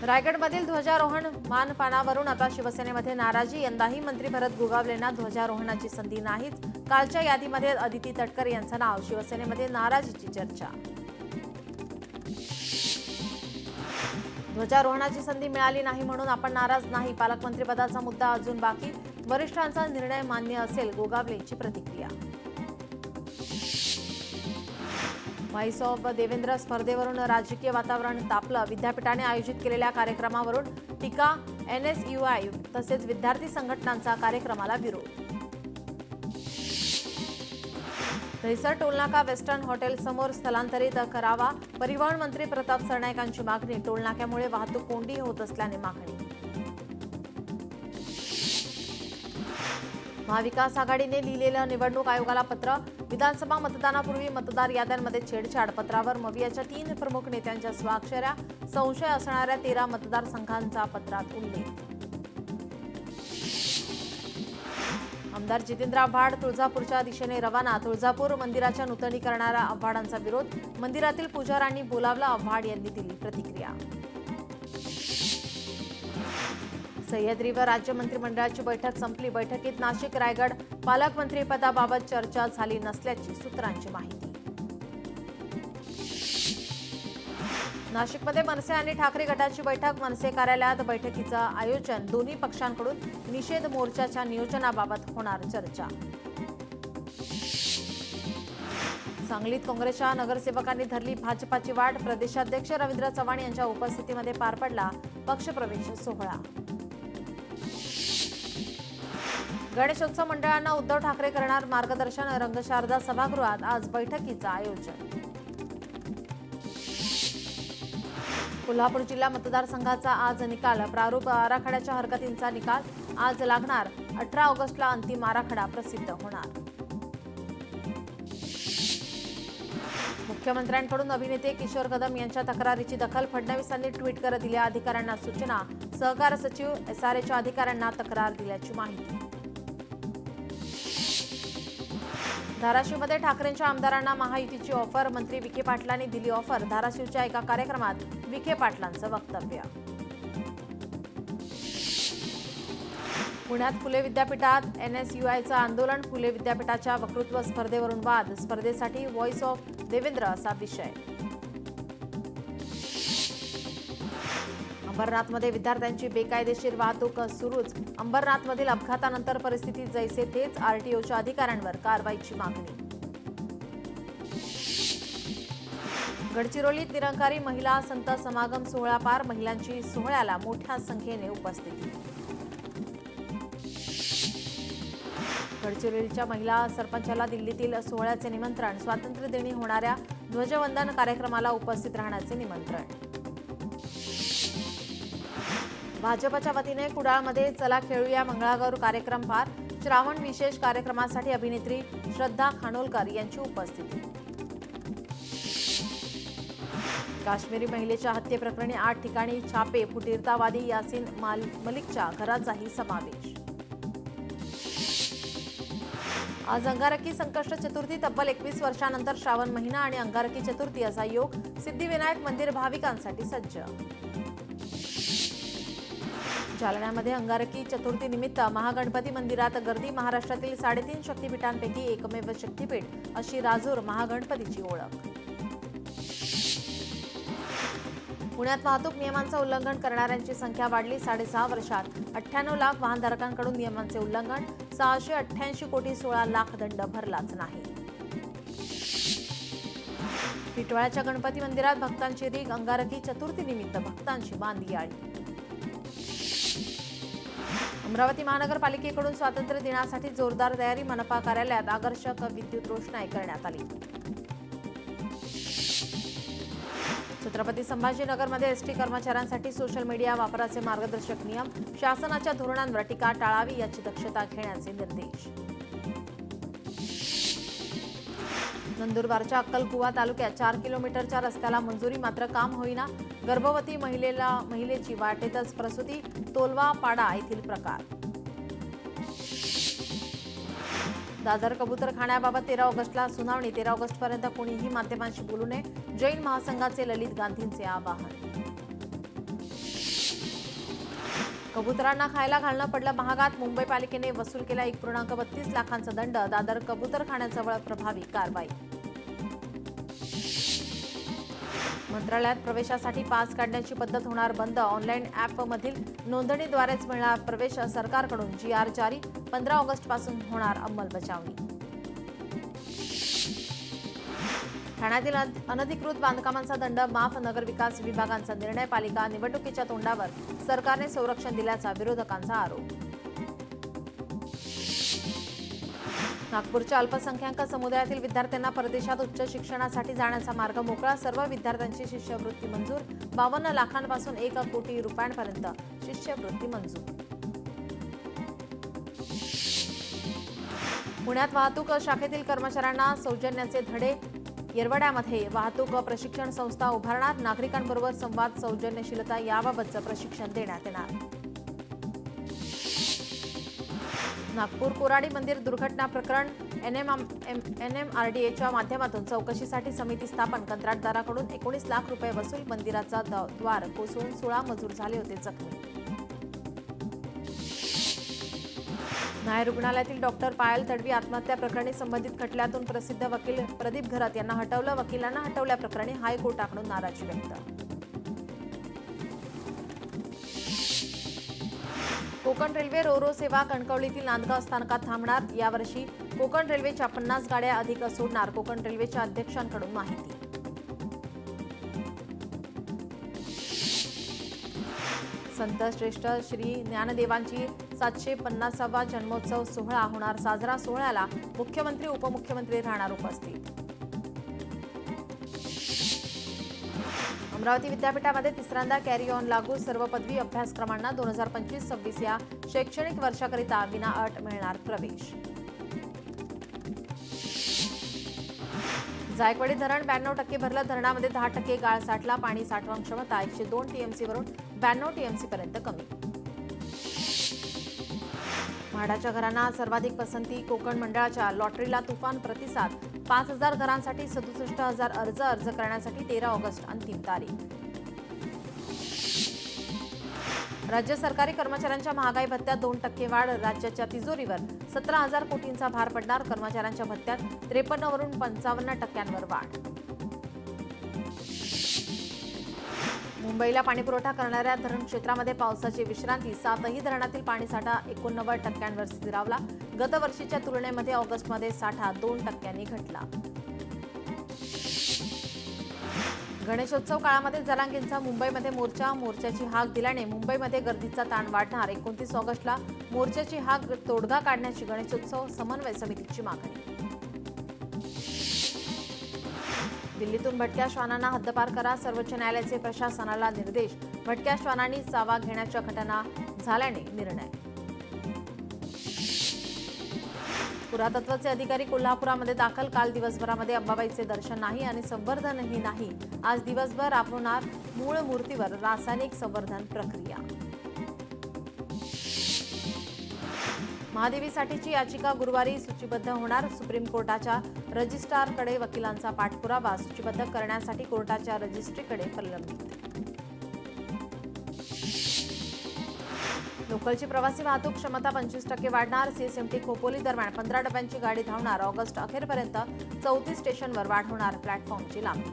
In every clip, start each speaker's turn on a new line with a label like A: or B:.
A: रायगडमधील ध्वजारोहण मानपानावरून आता शिवसेनेमध्ये नाराजी। यंदाही मंत्री भरत गोगावलेंना ध्वजारोहणाची संधी नाहीच। कालच्या यादीमध्ये अदिती तटकरे यांचं नाव। शिवसेनेमध्ये नाराजीची चर्चा। ध्वजारोहणाची संधी मिळाली नाही म्हणून आपण नाराज नाही। पालकमंत्रीपदाचा मुद्दा अजून बाकी। वरिष्ठांचा निर्णय मान्य असेल, गोगावलेंची प्रतिक्रिया। व्हॉइस ऑफ देवेंद्र स्पर्धेवरून राजकीय वातावरण तापलं। विद्यापीठाने आयोजित केलेल्या कार्यक्रमावरून टीका। NSUI तसेच विद्यार्थी संघटनांचा कार्यक्रमाला विरोध। दहिसर टोलनाका वेस्टर्न हॉटेल समोर स्थलांतरित करावा। परिवहन मंत्री प्रताप सरनाईकांची मागणी। टोलनाक्यामुळे वाहतूक कोंडी होत असल्याने मागणी। महाविकास आघाडीने लिहिलेलं निवडणूक आयोगाला पत्र। विधानसभा मतदानापूर्वी मतदार याद्यांमध्ये छेडछाड। पत्रावर मवियाच्या 3 प्रमुख नेत्यांच्या स्वाक्षऱ्या। संशय असणाऱ्या 13 मतदारसंघांचा पत्रात उल्लेख। आमदार जितेंद्र आव्हाड तुळजापूरच्या दिशेने रवाना। तुळजापूर मंदिराच्या नूतनीकरणाला आव्हाडांचा विरोध। मंदिरातील पुजाऱ्यांनी बोलावलं, आव्हाड यांनी दिली प्रतिक्रिया। सह्याद्रीवर राज्य मंत्रिमंडळाची बैठक संपली। बैठकीत नाशिक रायगड पालकमंत्रीपदाबाबत चर्चा झाली नसल्याची सूत्रांची माहिती। नाशिकमध्ये मनसे आणि ठाकरे गटाची बैठक। मनसे कार्यालयात बैठकीचं आयोजन। दोन्ही पक्षांकडून निषेध मोर्चाच्या नियोजनाबाबत होणार चर्चा। सांगलीत काँग्रेसच्या नगरसेवकांनी धरली भाजपाची वाट। प्रदेशाध्यक्ष रवींद्र चव्हाण यांच्या उपस्थितीमध्ये पार पडला पक्षप्रवेश सोहळा। गणेशोत्सव मंडळांना उद्धव ठाकरे करणार मार्गदर्शन। रंगशारदा सभागृहात आज बैठकीचं आयोजन। कोल्हापूर जिल्हा मतदारसंघाचा आज निकाल। प्रारूप आराखड्याच्या हरकतींचा निकाल आज लागणार। 18 ऑगस्टला अंतिम आराखडा प्रसिद्ध होणार। मुख्यमंत्र्यांकडून अभिनेते किशोर कदम यांच्या तक्रारीची दखल। फडणवीसांनी ट्विट करत दिल्या अधिकाऱ्यांना सूचना। सहकार सचिव SRAच्या अधिकाऱ्यांना तक्रार दिल्याची माहिती। धाराशिवमध्ये ठाकरेंच्या आमदारांना महायुतीची ऑफर। मंत्री विखे पाटलांनी दिली ऑफर। धाराशिवच्या एका कार्यक्रमात विखे पाटलांचं वक्तव्य। पुण्यात फुले विद्यापीठात NSUIचं आंदोलन। फुले विद्यापीठाच्या वक्तृत्व स्पर्धेवरून वाद। स्पर्धेसाठी व्हॉइस ऑफ देवेंद्र असा विषय। अंबरनाथमध्ये विद्यार्थ्यांची बेकायदेशीर वाहतूक सुरूच। अंबरनाथमधील अपघातानंतर परिस्थिती जैसे तेच। RTOच्या अधिकाऱ्यांवर कारवाईची मागणी। गडचिरोलीत निरंकारी महिला संत समागम सोहळा पार। महिलांची सोहळ्याला मोठ्या संख्येने उपस्थिती। गडचिरोलीच्या महिला सरपंचाला दिल्लीतील सोहळ्याचे निमंत्रण। स्वातंत्र्य दिनी होणाऱ्या ध्वजवंदन कार्यक्रमाला उपस्थित राहण्याचे निमंत्रण। भाजपच्या वतीने कुडाळमध्ये चला खेळूया मंगळागौर कार्यक्रम पार। श्रावण विशेष कार्यक्रमासाठी अभिनेत्री श्रद्धा खानोलकर यांची उपस्थिती। काश्मीरी महिलेच्या हत्येप्रकरणी 8 ठिकाणी छापे। फुटीरतावादी यासीन मलिकच्या घराचाही समावेश। आज अंगारकी संकष्ट चतुर्थी। तब्बल 21 वर्षांनंतर श्रावण महिना आणि अंगारकी चतुर्थी असा योग। सिद्धिविनायक मंदिर भाविकांसाठी सज्ज। जालन्यामध्ये अंगारकी चतुर्थी निमित्त महागणपती मंदिरात गर्दी। महाराष्ट्रातील 3.5 शक्तिपीठांपैकी एकमेव शक्तिपीठ अशी राजूर महागणपतीची ओळख। पुण्यात वाहतूक नियमांचं उल्लंघन करणाऱ्यांची संख्या वाढली। 6.5 वर्षात 98 लाख वाहनधारकांकडून नियमांचे उल्लंघन। 688 कोटी 16 लाख दंड भरलाच नाही। टिटवाळ्याच्या गणपती मंदिरात भक्तांची रीग। अंगारकी चतुर्थी निमित्त भक्तांची मांदियाळी। अमरावती महानगरपालिकेकडून स्वातंत्र्य दिनासाठी जोरदार तयारी। मनपा कार्यालयात आकर्षक विद्युत रोषणाई करण्यात आली। छत्रपती संभाजीनगरमध्ये ST कर्मचाऱ्यांसाठी सोशल मीडिया वापराचे मार्गदर्शक नियम। शासनाच्या धोरणांवर टीका टाळावी याची दक्षता घेण्याचे निर्देश। नंदुरबारच्या अक्कलकुवा तालुक्यात 4 किलोमीटरच्या रस्त्याला मंजुरी, मात्र काम होईना। गर्भवती महिलेची वाटेतच प्रसूती। तोलवा पाडा येथील प्रकार। दादर कबूतरखान्याबाबत 13 ऑगस्टला सुनावणी। 13 ऑगस्टपर्यंत कोणीही माध्यमांशी बोलू नये। जैन महासंघाचे ललित गांधींचे आवाहन। कबुतरांना खायला घालणं पडलं महागात. मुंबई पालिकेने वसूल केला 1.32 लाखांचा दंड. दादर कबूतरखान्याजवळ प्रभावी कारवाई. मंत्रालयात प्रवेशासाठी पास काढण्याची पद्धत होणार बंद. ऑनलाईन ॲपमधील नोंदणीद्वारेच मिळणार प्रवेश. सरकारकडून GR जारी. 15 ऑगस्टपासून होणार अंमलबजावणी. ठाण्यातील अनधिकृत बांधकामांचा दंड माफ. नगरविकास विभागांचा निर्णय. पालिका निवडणुकीच्या तोंडावर सरकारने संरक्षण दिल्याचा विरोधकांचा आरोप. नागपूरच्या अल्पसंख्याक समुदायातील विद्यार्थ्यांना परदेशात उच्च शिक्षणासाठी जाण्याचा मार्ग मोकळा. सर्व विद्यार्थ्यांची शिष्यवृत्ती मंजूर. 52 लाखांपासून 1 कोटी रुपयांपर्यंत शिष्यवृत्ती मंजूर. पुण्यात वाहतूक शाखेतील कर्मचाऱ्यांना सौजन्याचे धडे. येरवड्यामध्ये वाहतूक प्रशिक्षण संस्था उभारणार. नागरिकांबरोबर संवाद, सौजन्यशीलता याबाबतचं प्रशिक्षण देण्यात येणार. नागपूर कोराडी मंदिर दुर्घटना प्रकरण. NMRDAच्या माध्यमातून चौकशीसाठी समिती स्थापन. कंत्राटदाराकडून 19 लाख रुपये वसूल. मंदिराचा द्वार कोसळून 16 मजूर झाले होते जखमी. नायर रुग्णालयातील डॉक्टर पायल तडवी आत्महत्या प्रकरणी संबंधित खटल्यातून प्रसिद्ध वकील प्रदीप घरत यांना हटवलं. वकिलांना हटवल्याप्रकरणी हायकोर्टाकडून नाराजी व्यक्त. कोकण रेल्वे रोरो सेवा कणकवलीतील नांदगाव स्थानकात थांबणार. यावर्षी कोकण रेल्वेच्या 50 गाड्या अधिक सोडणार. कोकण रेल्वेच्या अध्यक्षांकडून माहिती. संत श्रेष्ठ श्री ज्ञानदेवांची 750वा जन्मोत्सव सोहळा होणार साजरा. सोहळ्याला मुख्यमंत्री, उपमुख्यमंत्री राहणार उपस्थित. अमरावती विद्यापीठामध्ये तिसऱ्यांदा कॅरी ऑन लागू. सर्व पदवी अभ्यासक्रमांना 2025-26 या शैक्षणिक वर्षाकरिता विनाअट मिळणार प्रवेश. जायकवाडी धरण 92% भरलं. धरणामध्ये 10% गाळ साठला. पाणी साठवण क्षमता 102 TMC वरून 92 TMC पर्यंत कमी. म्हाडाच्या घरांना सर्वाधिक पसंती. कोकण मंडळाच्या लॉटरीला तुफान प्रतिसाद. 5000 घरांसाठी 67,000 अर्ज करण्यासाठी 13 ऑगस्ट अंतिम तारीख. राज्य सरकारी कर्मचाऱ्यांच्या महागाई भत्त्यात 2% वाढ. राज्याच्या तिजोरीवर 17,000 कोटींचा भार पडणार. कर्मचाऱ्यांच्या भत्त्यात 53 वरून 55% वाढ. मुंबईला पाणीपुरवठा करणाऱ्या धरण क्षेत्रामध्ये पावसाची विश्रांती. 7ही धरणातील पाणीसाठा 89% स्थिरावला. गतवर्षीच्या तुलनेमध्ये ऑगस्टमध्ये साठा 2% घटला. गणेशोत्सव काळामध्ये जरांगेंचा मुंबईमध्ये मोर्चाची हाक दिल्याने मुंबईमध्ये गर्दीचा ताण वाढणार. 29 ऑगस्टला मोर्चाची हाक. तोडगा काढण्याची गणेशोत्सव समन्वय समितीची मागणी. दिल्लीतून भटक्या श्वानांना हद्दपार करा. सर्वोच्च न्यायालयाचे प्रशासनाला निर्देश. भटक्या श्वानांनी चावा घेण्याच्या घटना झाल्याने निर्णय. पुरातत्वचे अधिकारी कोल्हापुरामध्ये दाखल. काल दिवसभरामध्ये अंबाबाईचे दर्शन नाही आणि संवर्धनही नाही. आज दिवसभर राबवणार मूळ मूर्तीवर रासायनिक संवर्धन प्रक्रिया. महादेवीसाठीची याचिका गुरुवारी सूचीबद्ध होणार. सुप्रीम कोर्टाच्या रजिस्ट्रारकडे वकिलांचा पाठपुरावा. सूचीबद्ध करण्यासाठी कोर्टाच्या रजिस्ट्रीकडे प्रलंबित. लोकलची प्रवासी वाहतूक क्षमता 25% वाढणार. CSMT खोपोली दरम्यान 15 डब्यांची गाडी धावणार. ऑगस्ट अखेरपर्यंत 34 स्टेशनवर वाढवणार प्लॅटफॉर्मची लांबी.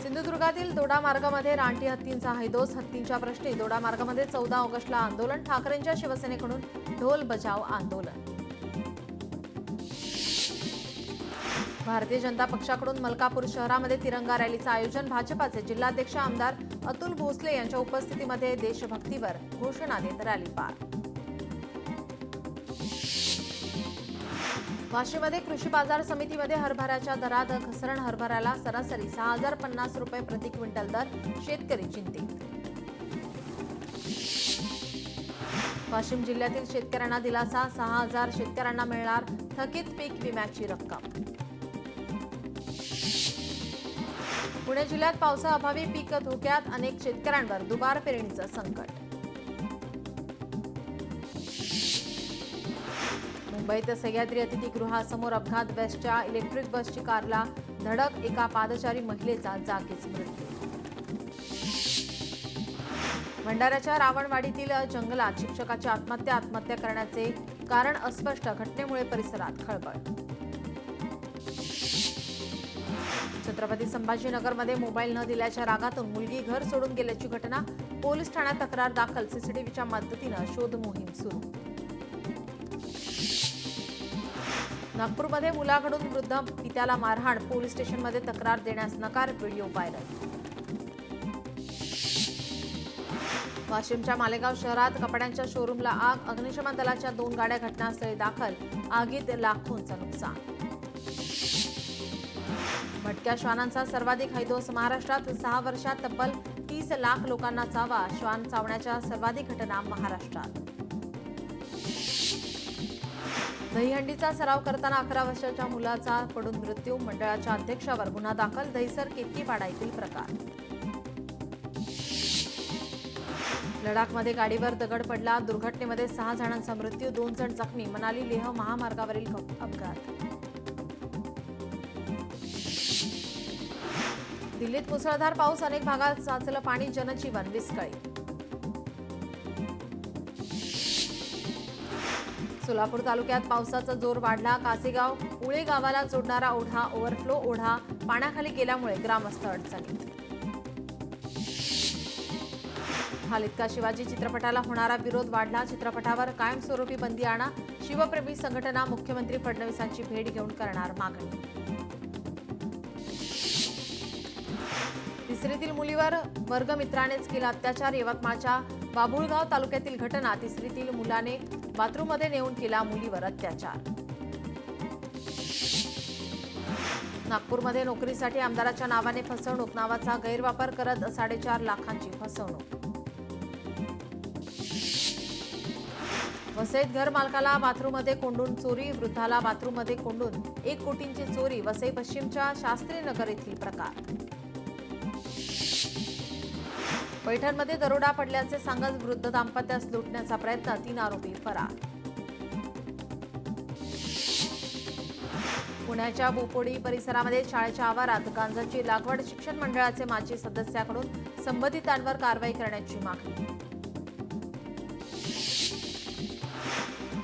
A: सिंधुदुर्गातील दोडामार्गामध्ये रानटी हत्तींचा हैदोस. हत्तींच्या प्रश्नी दोडामार्गामध्ये 14 ऑगस्टला आंदोलन. ठाकरेंच्या शिवसेनेकडून ढोल बजाव आंदोलन. भारतीय जनता पक्षाकडून मलकापूर शहरामध्ये तिरंगा रॅलीचं आयोजन. भाजपाचे जिल्हाध्यक्ष आमदार अतुल भोसले यांच्या उपस्थितीमध्ये देशभक्तीवर घोषणा देत रॅली पार. वाशीमध्ये कृषी बाजार समितीमध्ये हरभऱ्याच्या दरात घसरण. हरभऱ्याला सरासरी 6050 रुपये प्रति क्विंटल दर. शेतकरी चिंतित. वाशिम जिल्ह्यातील शेतकऱ्यांना दिलासा. 6000 शेतकऱ्यांना मिळणार थकीत पीक विम्याची रक्कम. पुणे जिल्ह्यात पावसाअभावी पीक धोक्यात. अनेक शेतकऱ्यांवर दुबार पेरणीचं संकट. मुंबईत सह्याद्री अतिथीगृहासमोर अपघात. बेस्टच्या इलेक्ट्रिक बसची कारला धडक. एका पादचारी महिलेचा जागीच मृत्यू. भंडाऱ्याच्या रावणवाडीतील जंगलात शिक्षकाची आत्महत्या करण्याचे कारण अस्पष्ट. घटनेमुळे परिसरात खळबळ. छत्रपती संभाजीनगरमध्ये मोबाईल न दिल्याच्या रागातून मुलगी घर सोडून गेल्याची घटना. पोलीस ठाण्यात तक्रार दाखल. सीसीटीव्हीच्या मदतीनं शोध मोहीम सुरू. नागपूरमध्ये मुलाकडून वृद्ध पित्याला मारहाण. पोलीस स्टेशनमध्ये तक्रार देण्यास नकार. Video viral. वाशिमच्या मालेगाव शहरात कपड्यांच्या शोरूमला आग. अग्निशमन दलाच्या 2 गाड्या घटनास्थळी दाखल. आगीत लाखोंचं नुकसान. भटक्या श्वानांचा सर्वाधिक हैदोस महाराष्ट्रात. 6 वर्षात तब्बल 30 लाख लोकांना चावा. श्वान चावण्याच्या सर्वाधिक घटना महाराष्ट्रात. दहीहंडीचा सराव करताना 11 वर्षाच्या मुलाचा पडून मृत्यू. मंडळाच्या अध्यक्षावर गुन्हा दाखल. दहिसर केतकीपाडा येथील प्रकार. लडाखमध्ये गाडीवर दगड पडला. दुर्घटनेमध्ये 6 जणांचा मृत्यू. 2 जण जखमी. मनाली लेह महामार्गावरील अपघात. दिल्लीत मुसळधार पाऊस. अनेक भागात साचलं पाणी. जनजीवन विस्कळीत. सोलापूर तालुक्यात पावसाचा जोर वाढला. कासेगाव उळे गावाला जोडणारा ओढा ओव्हरफ्लो. ओढा पाण्याखाली गेल्यामुळे ग्रामस्थ अडचणीत. खालिद शिवाजी चित्रपटाला होणारा विरोध वाढला. चित्रपटावर कायमस्वरूपी बंदी आणा. शिवप्रेमी संघटना मुख्यमंत्री फडणवीसांची भेट घेऊन करणार मागणी. तिसरीतील मुलीवर वर्गमित्रानेच केला अत्याचार. यवतमाळच्या बाभुळगाव तालुक्यातील घटना. तिसरीतील मुलाने बाथरूममध्ये नेऊन केला मुलीवर अत्याचार. नागपूरमध्ये नोकरीसाठी आमदाराच्या नावाने फसवणूक. नावाचा गैरवापर करत 4.5 लाखांची फसवणूक. वसईत घर मालकाला बाथरूममध्ये कोंडून चोरी. वृद्धाला बाथरूममध्ये कोंडून 1 कोटींची चोरी. वसई पश्चिमच्या शास्त्रीनगर येथील प्रकार. पैठणमध्ये दरोडा पडल्याचे सांगत वृद्ध दाम्पत्यास लुटण्याचा प्रयत्न. 3 आरोपी फरार. पुण्याच्या बोपोडी परिसरामध्ये शाळेच्या आवारात गांजाची लागवड. शिक्षण मंडळाचे माजी सदस्याकडून संबंधितांवर कारवाई करण्याची मागणी.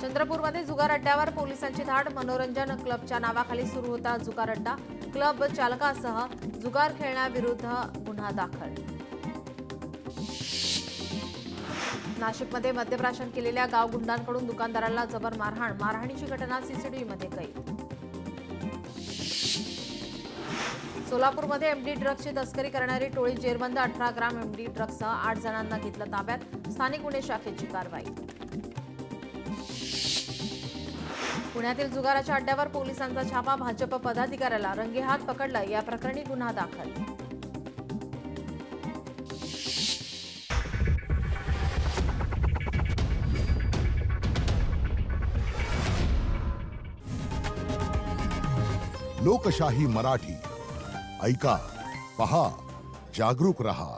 A: चंद्रपूरमध्ये जुगार अड्ड्यावर पोलिसांची धाड. मनोरंजन क्लबच्या नावाखाली सुरू होता जुगार अड्डा. क्लब चालकासह जुगार खेळण्याविरुद्ध गुन्हा दाखल. नाशिकमध्ये मद्यप्राशन केलेल्या गावगुंडांकडून दुकानदाराला जबर मारहाण. मारहाणीची घटना सीसीटीव्हीमध्ये कैद. सोलापूरमध्ये एमडी ड्रग्सची तस्करी करणारी टोळी जेरबंद. 18 ग्राम एमडी ड्रग्ससह 8 जणांना घेतलं ताब्यात. स्थानिक गुन्हे शाखेची कारवाई. पुण्यातील जुगाराच्या अड्ड्यावर पोलिसांचा छापा. भाजप पदाधिकाऱ्याला रंगेहात पकडलं. या प्रकरणी गुन्हा दाखल.
B: लोकशाही मराठी ऐका, पहा, जागरूक रहा.